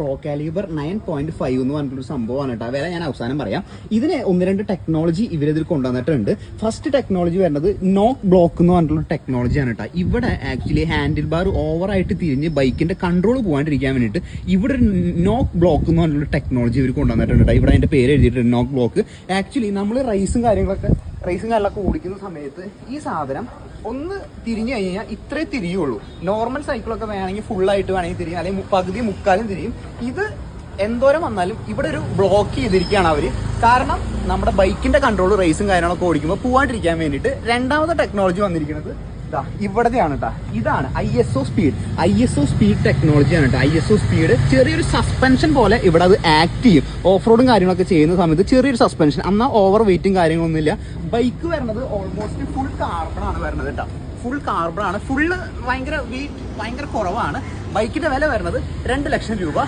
Pro calibre 9.5 എന്ന് പറഞ്ഞിട്ടൊരു സംഭവമാണ് കേട്ടോ. വില ഞാൻ അവസാനം പറയാം. ഇതിന് 1-2 ടെക്നോളജി ഇവരിതിൽ കൊണ്ടുവന്നിട്ടുണ്ട്. ഫസ്റ്റ് ടെക്നോളജി വരുന്നത് നോക്ക് ബ്ലോക്ക് എന്ന് പറഞ്ഞിട്ടുള്ള ടെക്നോളജിയാണ് കേട്ടോ. ഇവിടെ ആക്ച്വലി ഹാൻഡിൽ ബാർ ഓവറായിട്ട് തിരിഞ്ഞ് ബൈക്കിന്റെ കൺട്രോൾ പോകാണ്ടിരിക്കാൻ വേണ്ടിയിട്ട് ഇവിടെ ഒരു നോക്ക് ബ്ലോക്ക് എന്ന് പറഞ്ഞിട്ടുള്ള ടെക്നോളജി ഇവർ കൊണ്ടുവന്നിട്ടുണ്ട് കേട്ടോ. ഇവിടെ അതിന്റെ പേര് എഴുതിയിട്ടുണ്ട് നോക്ക് ബ്ലോക്ക്. ആക്ച്വലി നമ്മൾ റേസും കാര്യങ്ങളൊക്കെ ഓടിക്കുന്ന സമയത്ത് ഈ സാധനം ഒന്ന് തിരിഞ്ഞു കഴിഞ്ഞാൽ ഇത്രേ തിരിയുള്ളൂ. നോർമൽ സൈക്കിളൊക്കെ വേണമെങ്കിൽ ഫുള്ളായിട്ട് വേണമെങ്കിൽ തിരിയും, അല്ലെങ്കിൽ പകുതി മുക്കാലും തിരിയും. ഇത് എന്തോരം വന്നാലും ഇവിടെ ഒരു ബ്ലോക്ക് ചെയ്തിരിക്കുകയാണ് അവര്. കാരണം നമ്മുടെ ബൈക്കിന്റെ കൺട്രോൾ റേസും കാര്യങ്ങളൊക്കെ ഓടിക്കുമ്പോൾ പോവാണ്ടിരിക്കാൻ വേണ്ടിയിട്ട് രണ്ടാമത്തെ ടെക്നോളജി വന്നിരിക്കുന്നത് ഇവിടത്തെയാണ് കേട്ടോ. ഇതാണ് ISO സ്പീഡ് ടെക്നോളജിയാണ് കേട്ടോ. ISO സ്പീഡ് ചെറിയൊരു സസ്പെൻഷൻ പോലെ ഇവിടെ അത് ആക്ട് ചെയ്യും. ഓഫ് റോഡും കാര്യങ്ങളൊക്കെ ചെയ്യുന്ന സമയത്ത് ചെറിയൊരു സസ്പെൻഷൻ, എന്നാൽ ഓവർ വെയിറ്റും കാര്യങ്ങളൊന്നുമില്ല. ബൈക്ക് വരുന്നത് ഓൾമോസ്റ്റ് ഫുൾ കാർബൺ ആണ് വരുന്നത് കേട്ടോ. ഫുൾ കാർബൺ ആണ്, ഫുള്ള് ഭയങ്കര വെയിറ്റ് ഭയങ്കര കുറവാണ്. ബൈക്കിന്റെ വില വരുന്നത് 2 ലക്ഷം രൂപ.